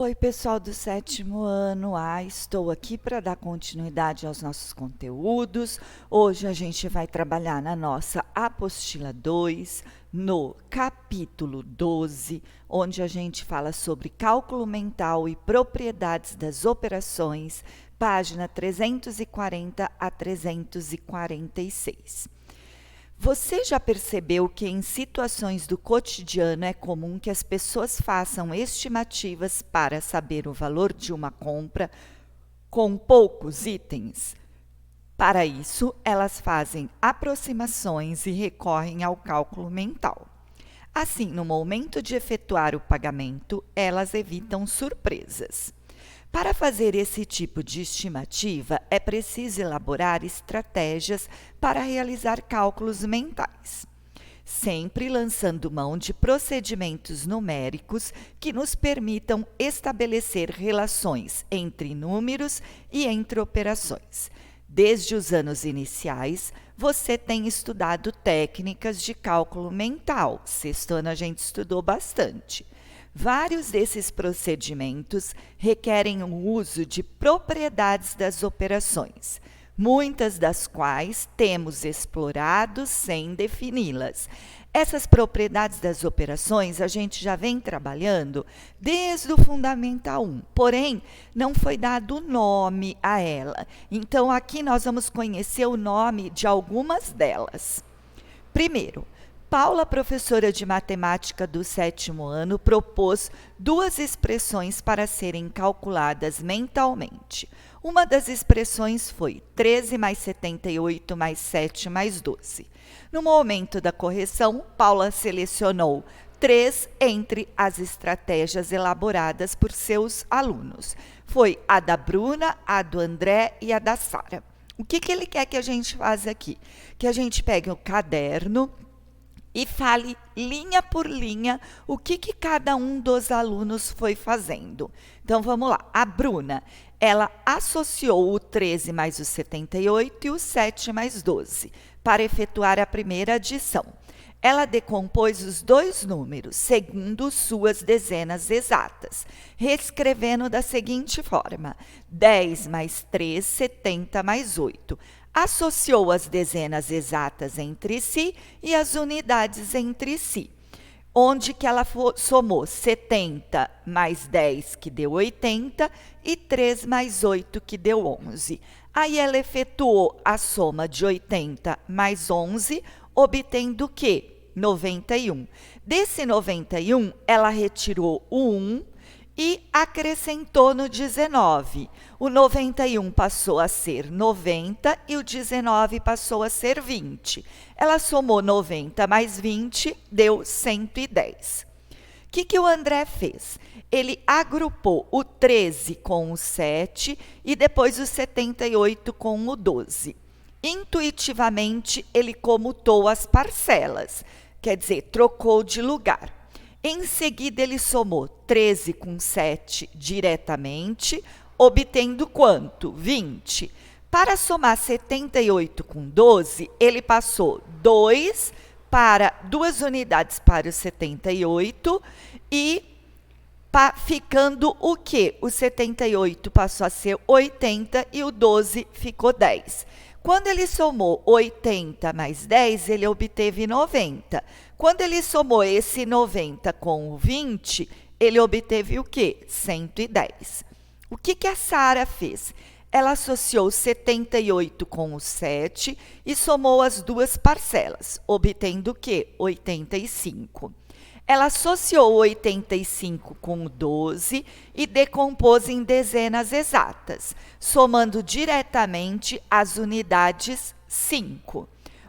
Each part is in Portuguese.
Oi, pessoal do sétimo ano A, estou aqui para dar continuidade aos nossos conteúdos. Hoje a gente vai trabalhar na nossa apostila 2, no capítulo 12, onde a gente fala sobre cálculo mental e propriedades das operações, página 340 a 346. Você já percebeu que em situações do cotidiano é comum que as pessoas façam estimativas para saber o valor de uma compra com poucos itens? Para isso, elas fazem aproximações e recorrem ao cálculo mental. Assim, no momento de efetuar o pagamento, elas evitam surpresas. Para fazer esse tipo de estimativa, é preciso elaborar estratégias para realizar cálculos mentais, sempre lançando mão de procedimentos numéricos que nos permitam estabelecer relações entre números e entre operações. Desde os anos iniciais, você tem estudado técnicas de cálculo mental. Sexto ano a gente estudou bastante. Vários desses procedimentos requerem o uso de propriedades das operações, muitas das quais temos explorado sem defini-las. Essas propriedades das operações a gente já vem trabalhando desde o Fundamental 1, porém não foi dado nome a ela. Então aqui nós vamos conhecer o nome de algumas delas. Primeiro, Paula, professora de matemática do sétimo ano, propôs duas expressões para serem calculadas mentalmente. Uma das expressões foi 13 mais 78 mais 7 mais 12. No momento da correção, Paula selecionou 3 entre as estratégias elaboradas por seus alunos. Foi a da Bruna, a do André e a da Sara. O que ele quer que a gente faça aqui? Que a gente pegue o caderno e fale linha por linha o que cada um dos alunos foi fazendo. Então, vamos lá. A Bruna, ela associou o 13 mais o 78 e o 7 mais 12 para efetuar a primeira adição. Ela decompôs os dois números segundo suas dezenas exatas, reescrevendo da seguinte forma: 10 mais 3, 70 mais 8. Associou as dezenas exatas entre si e as unidades entre si, onde que ela somou 70 mais 10, que deu 80, e 3 mais 8, que deu 11. Aí ela efetuou a soma de 80 mais 11, obtendo o quê? 91. Desse 91, ela retirou o 1 e acrescentou no 19. O 91 passou a ser 90 e o 19 passou a ser 20. Ela somou 90 mais 20, deu 110. O que o André fez? Ele agrupou o 13 com o 7 e depois o 78 com o 12. Intuitivamente, ele comutou as parcelas, quer dizer, trocou de lugar. Em seguida, ele somou 13 com 7 diretamente, obtendo quanto? 20. Para somar 78 com 12, ele passou 2 para 2 unidades para o 78 e ficando o quê? O 78 passou a ser 80 e o 12 ficou 10. Quando ele somou 80 mais 10, ele obteve 90. Quando ele somou esse 90 com o 20, ele obteve o quê? 110. O que a Sara fez? Ela associou 78 com o 7 e somou as duas parcelas, obtendo o quê? 85. Ela associou 85 com o 12 e decompôs em dezenas exatas, somando diretamente as unidades 5.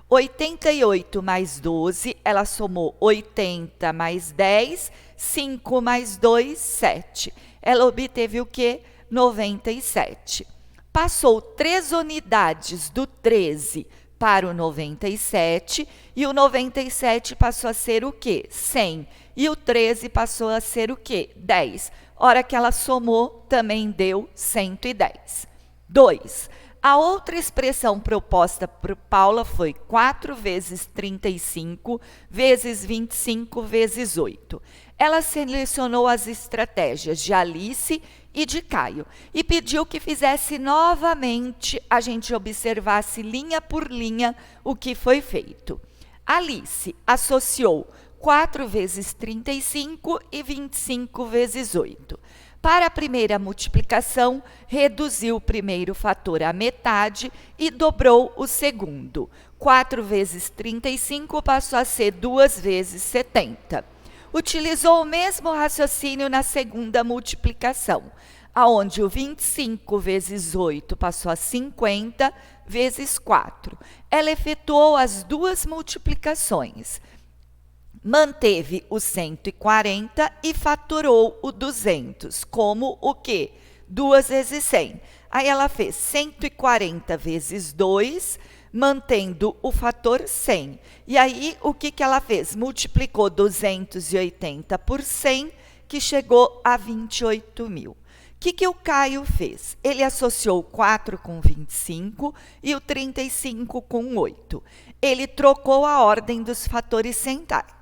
88 mais 12, ela somou 80 mais 10, 5 mais 2, 7. Ela obteve o quê? 97. Passou 3 unidades do 13 para o 97 e o 97 passou a ser o quê? 100. E o 13 passou a ser o quê? 10. Hora que ela somou, também deu 110. 2. A outra expressão proposta por Paula foi 4 vezes 35 vezes 25 vezes 8. Ela selecionou as estratégias de Alice e de Caio e pediu que fizesse novamente, a gente observasse linha por linha o que foi feito. Alice associou 4 vezes 35 e 25 vezes 8. Para a primeira multiplicação, reduziu o primeiro fator à metade e dobrou o segundo. 4 vezes 35 passou a ser 2 vezes 70. Utilizou o mesmo raciocínio na segunda multiplicação, onde o 25 vezes 8 passou a 50 vezes 4. Ela efetuou as duas multiplicações. Manteve o 140 e fatorou o 200, como o quê? 2 vezes 100. Aí ela fez 140 vezes 2, mantendo o fator 100. E aí, o que ela fez? Multiplicou 280 por 100, que chegou a 28 mil. O que o Caio fez? Ele associou 4 com 25 e o 35 com 8. Ele trocou a ordem dos fatores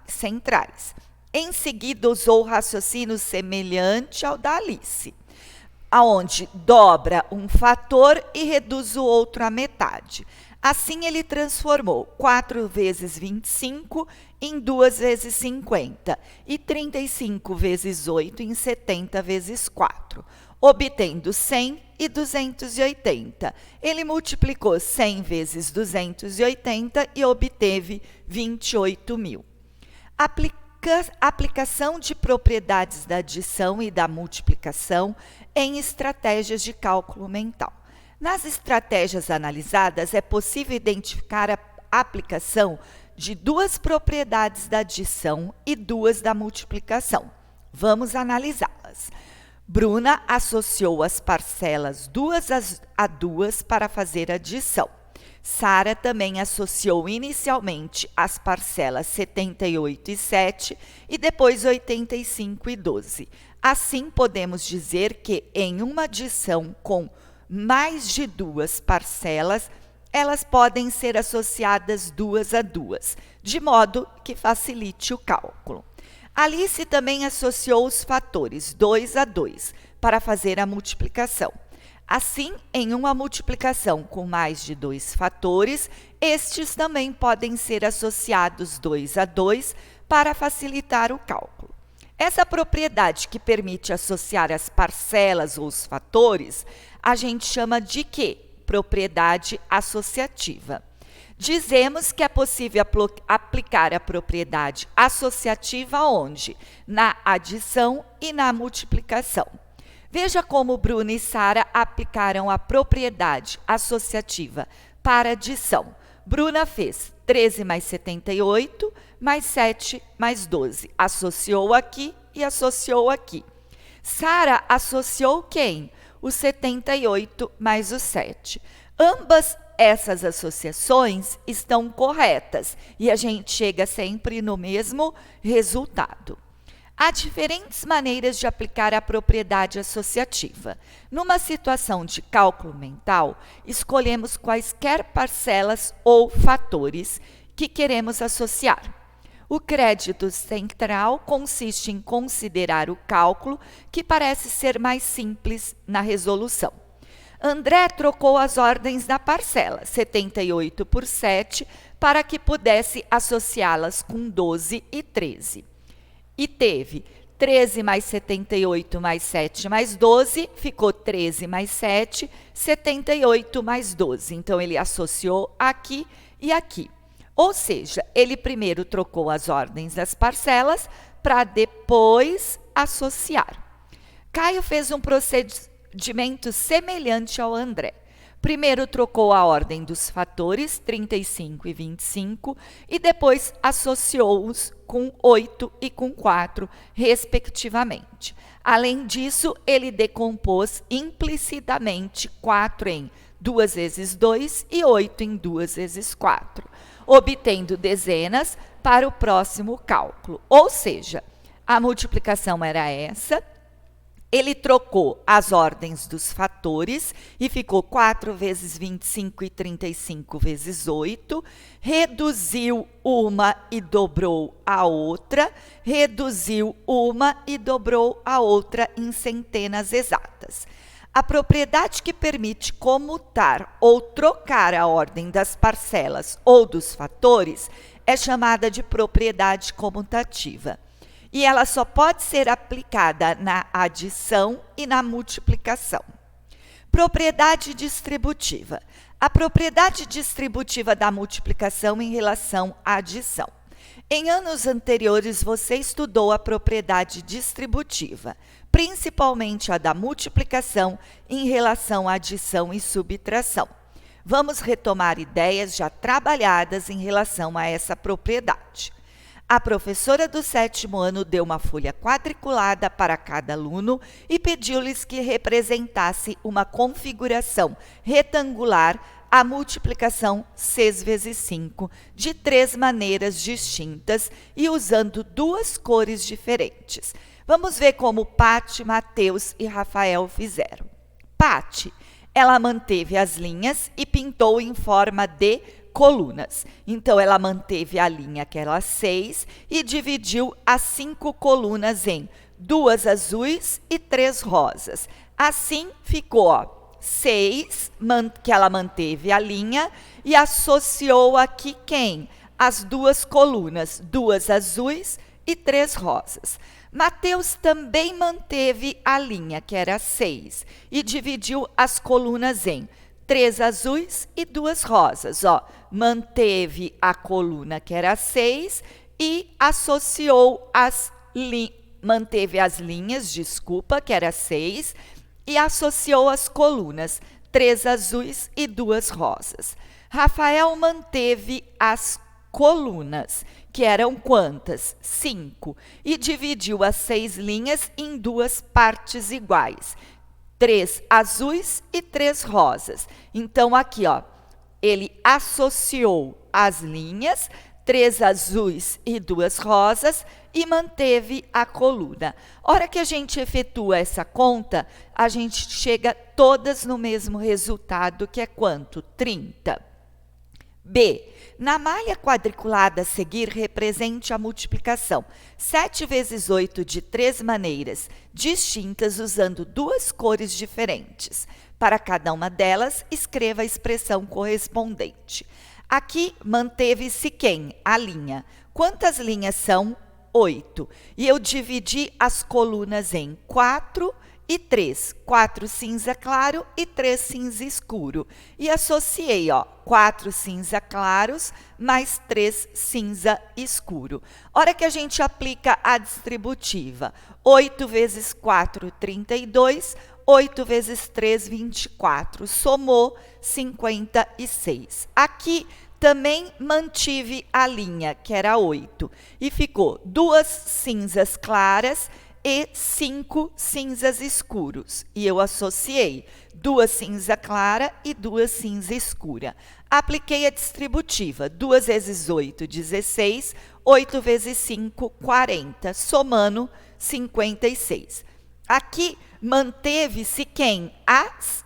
centrais. Em seguida, usou o raciocínio semelhante ao da Alice, aonde dobra um fator e reduz o outro à metade. Assim, ele transformou 4 vezes 25 em 2 vezes 50 e 35 vezes 8 em 70 vezes 4, obtendo 100 e 280. Ele multiplicou 100 vezes 280 e obteve 28 mil. Aplicação de propriedades da adição e da multiplicação em estratégias de cálculo mental. Nas estratégias analisadas, é possível identificar a aplicação de duas propriedades da adição e duas da multiplicação. Vamos analisá-las. Bruna associou as parcelas duas a duas para fazer adição. Sara também associou inicialmente as parcelas 78 e 7 e depois 85 e 12. Assim, podemos dizer que em uma adição com mais de duas parcelas, elas podem ser associadas duas a duas, de modo que facilite o cálculo. Alice também associou os fatores 2 a 2 para fazer a multiplicação. Assim, em uma multiplicação com mais de 2 fatores, estes também podem ser associados 2 a 2 para facilitar o cálculo. Essa propriedade que permite associar as parcelas ou os fatores, a gente chama de quê? Propriedade associativa. Dizemos que é possível aplicar a propriedade associativa onde? Na adição e na multiplicação. Veja como Bruna e Sara aplicaram a propriedade associativa para adição. Bruna fez 13 mais 78, mais 7 mais 12. Associou aqui e associou aqui. Sara associou quem? O 78 mais o 7. Ambas essas associações estão corretas e a gente chega sempre no mesmo resultado. Há diferentes maneiras de aplicar a propriedade associativa. Numa situação de cálculo mental, escolhemos quaisquer parcelas ou fatores que queremos associar. O crédito central consiste em considerar o cálculo, que parece ser mais simples na resolução. André trocou as ordens da parcela, 78 por 7, para que pudesse associá-las com 12 e 13. E teve 13 mais 78 mais 7 mais 12, ficou 13 mais 7, 78 mais 12. Então, ele associou aqui e aqui. Ou seja, ele primeiro trocou as ordens das parcelas para depois associar. Caio fez um procedimento semelhante ao André. Primeiro trocou a ordem dos fatores 35 e 25 e depois associou-os com 8 e com 4, respectivamente. Além disso, ele decompôs implicitamente 4 em 2 vezes 2 e 8 em 2 vezes 4, obtendo dezenas para o próximo cálculo. Ou seja, a multiplicação era essa, Ele trocou as ordens dos fatores e ficou 4 vezes 25 e 35 vezes 8, reduziu uma e dobrou a outra, reduziu uma e dobrou a outra em centenas exatas. A propriedade que permite comutar ou trocar a ordem das parcelas ou dos fatores é chamada de propriedade comutativa. E ela só pode ser aplicada na adição e na multiplicação. Propriedade distributiva. A propriedade distributiva da multiplicação em relação à adição. Em anos anteriores, você estudou a propriedade distributiva, principalmente a da multiplicação em relação à adição e subtração. Vamos retomar ideias já trabalhadas em relação a essa propriedade. A professora do 7º ano deu uma folha quadriculada para cada aluno e pediu-lhes que representasse uma configuração retangular, a multiplicação 6 vezes 5, de 3 maneiras distintas e usando 2 cores diferentes. Vamos ver como Pati, Mateus e Rafael fizeram. Pati, ela manteve as linhas e pintou em forma de colunas. Então, ela manteve a linha que era 6 e dividiu as 5 colunas em 2 azuis e 3 rosas. Assim, ficou 6, que ela manteve a linha e associou aqui quem? As 2 colunas, 2 azuis e 3 rosas. Mateus também manteve a linha, que era 6, e dividiu as colunas em 3 azuis e 2 rosas. Manteve a coluna que era 6 e associou manteve as linhas, que era 6, e associou as colunas, 3 azuis e 2 rosas. Rafael manteve as colunas, que eram quantas? 5, e dividiu as 6 linhas em 2 partes iguais. 3 azuis e 3 rosas. Então, aqui, ele associou as linhas, 3 azuis e 2 rosas, e manteve a coluna. Hora que a gente efetua essa conta, a gente chega todas no mesmo resultado, que é quanto? 30. B. Na malha quadriculada a seguir, represente a multiplicação 7 vezes 8 de 3 maneiras distintas, usando 2 cores diferentes. Para cada uma delas, escreva a expressão correspondente. Aqui, manteve-se quem? A linha. Quantas linhas são? 8. E eu dividi as colunas em 4 e 3. 4 cinza claro e 3 cinza escuro. E associei, 4 cinza claros mais 3 cinza escuro. Hora que a gente aplica a distributiva, 8 vezes 4, 32, 8 vezes 3, 24. Somou 56. Aqui também mantive a linha, que era 8, e ficou 2 cinzas claras e 5 cinzas escuros. E eu associei 2 cinza clara e 2 cinza escura. Apliquei a distributiva, 2 vezes 8, 16, 8 vezes 5, 40, somando 56. Aqui manteve-se quem? As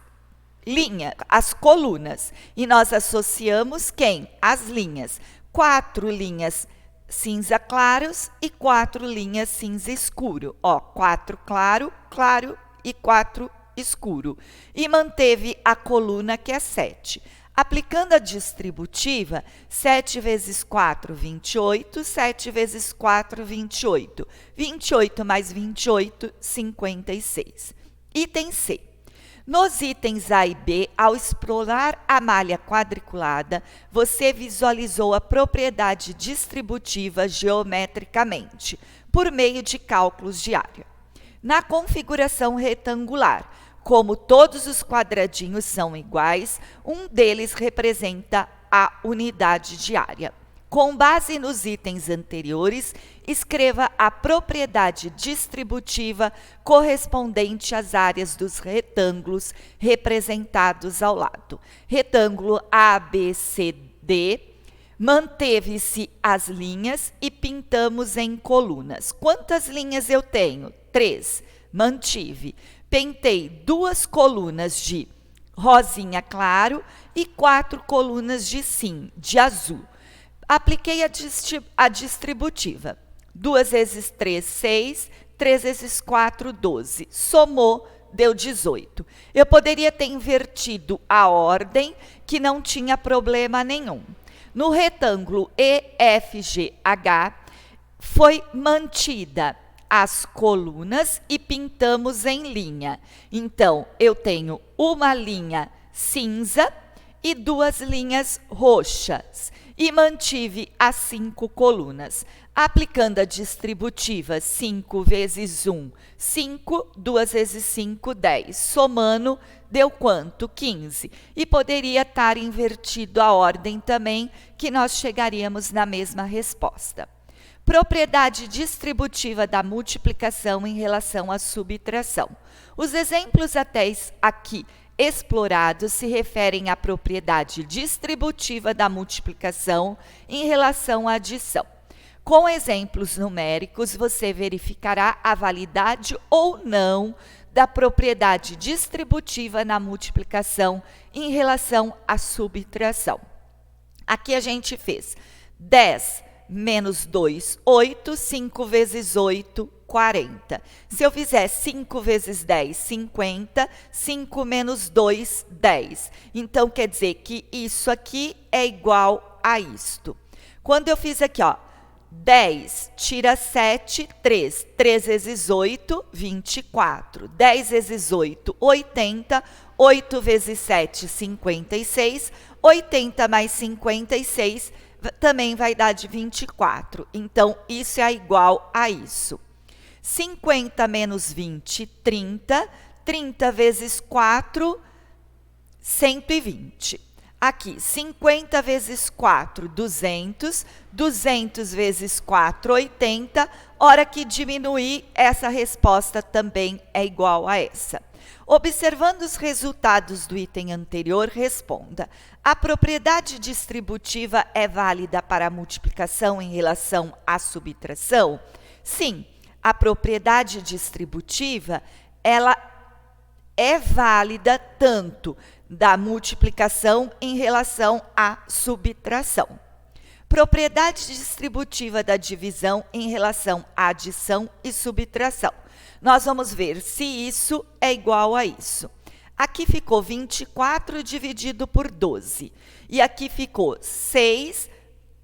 colunas. E nós associamos quem? As linhas. 4 linhas cinza claros e 4 linhas cinza escuro. 4 claro, claro e 4 escuro. E manteve a coluna, que é 7. Aplicando a distributiva, 7 vezes 4, 28, 7 vezes 4, 28. 28 mais 28, 56. Item C. Nos itens A e B, ao explorar a malha quadriculada, você visualizou a propriedade distributiva geometricamente, por meio de cálculos de área. Na configuração retangular, como todos os quadradinhos são iguais, um deles representa a unidade de área. Com base nos itens anteriores, escreva a propriedade distributiva correspondente às áreas dos retângulos representados ao lado. Retângulo ABCD, manteve-se as linhas e pintamos em colunas. Quantas linhas eu tenho? 3. mantive. Pentei 2 colunas de rosinha claro e 4 colunas de azul. Apliquei a distributiva. 2 vezes 3, 6. 3 vezes 4, 12. Somou, deu 18. Eu poderia ter invertido a ordem, que não tinha problema nenhum. No retângulo EFGH, foi mantida as colunas e pintamos em linha. Então, eu tenho uma linha cinza e 2 linhas roxas. E mantive as 5 colunas. Aplicando a distributiva, 5 vezes 1, 5, 2 vezes 5, 10. Somando, deu quanto? 15. E poderia estar invertido a ordem também, que nós chegaríamos na mesma resposta. Propriedade distributiva da multiplicação em relação à subtração. Os exemplos até aqui explorados se referem à propriedade distributiva da multiplicação em relação à adição. Com exemplos numéricos, você verificará a validade ou não da propriedade distributiva na multiplicação em relação à subtração. Aqui a gente fez 10 menos 2, 8, 5 vezes 8, 40. Se eu fizer 5 vezes 10, 50, 5 menos 2, 10. Então, quer dizer que isso aqui é igual a isto. Quando eu fiz aqui, ó, 10 tira 7, 3. 3 vezes 8, 24. 10 vezes 8, 80. 8 vezes 7, 56. 80 mais 56 também vai dar de 24. Então, isso é igual a isso. 50 menos 20, 30. 30 vezes 4, 120. Aqui, 50 vezes 4, 200. 200 vezes 4, 80. Hora que diminuir, essa resposta também é igual a essa. Observando os resultados do item anterior, responda: a propriedade distributiva é válida para a multiplicação em relação à subtração? Sim, a propriedade distributiva, ela é válida tanto da multiplicação em relação à subtração. Propriedade distributiva da divisão em relação à adição e subtração. Nós vamos ver se isso é igual a isso. Aqui ficou 24 dividido por 12. E aqui ficou 6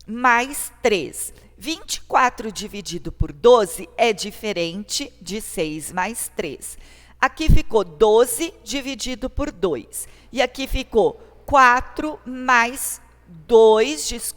mais 3. 24 dividido por 12 é diferente de 6 mais 3. Aqui ficou 12 dividido por 2. E aqui ficou 4 mais 2,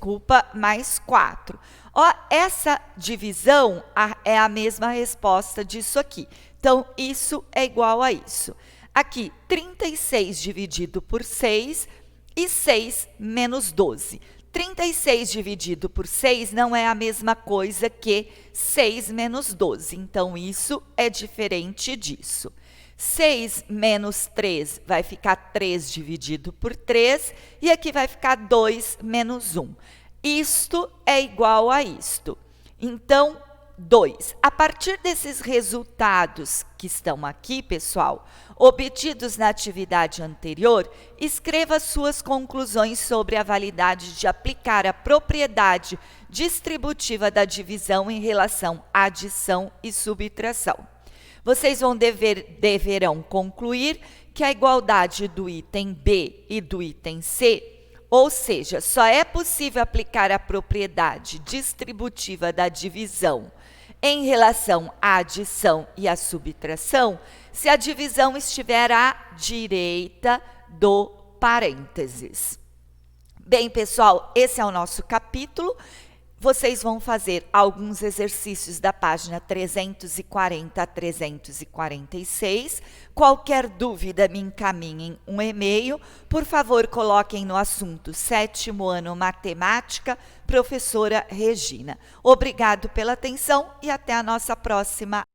mais 4. Ó, essa divisão é a mesma resposta disso aqui. Então, isso é igual a isso. Aqui, 36 dividido por 6 e 6 menos 12. 36 dividido por 6 não é a mesma coisa que 6 menos 12. Então, isso é diferente disso. 6 menos 3 vai ficar 3 dividido por 3. E aqui vai ficar 2 menos 1. Isto é igual a isto. Então, 2. A partir desses resultados que estão aqui, pessoal, obtidos na atividade anterior, escreva suas conclusões sobre a validade de aplicar a propriedade distributiva da divisão em relação à adição e subtração. Vocês deverão concluir que a igualdade do item B e do item C, ou seja, só é possível aplicar a propriedade distributiva da divisão em relação à adição e à subtração, se a divisão estiver à direita do parênteses. Bem, pessoal, esse é o nosso capítulo. Vocês vão fazer alguns exercícios da página 340 a 346. Qualquer dúvida, me encaminhem um e-mail. Por favor, coloquem no assunto 7º ano Matemática, professora Regina. Obrigado pela atenção e até a nossa próxima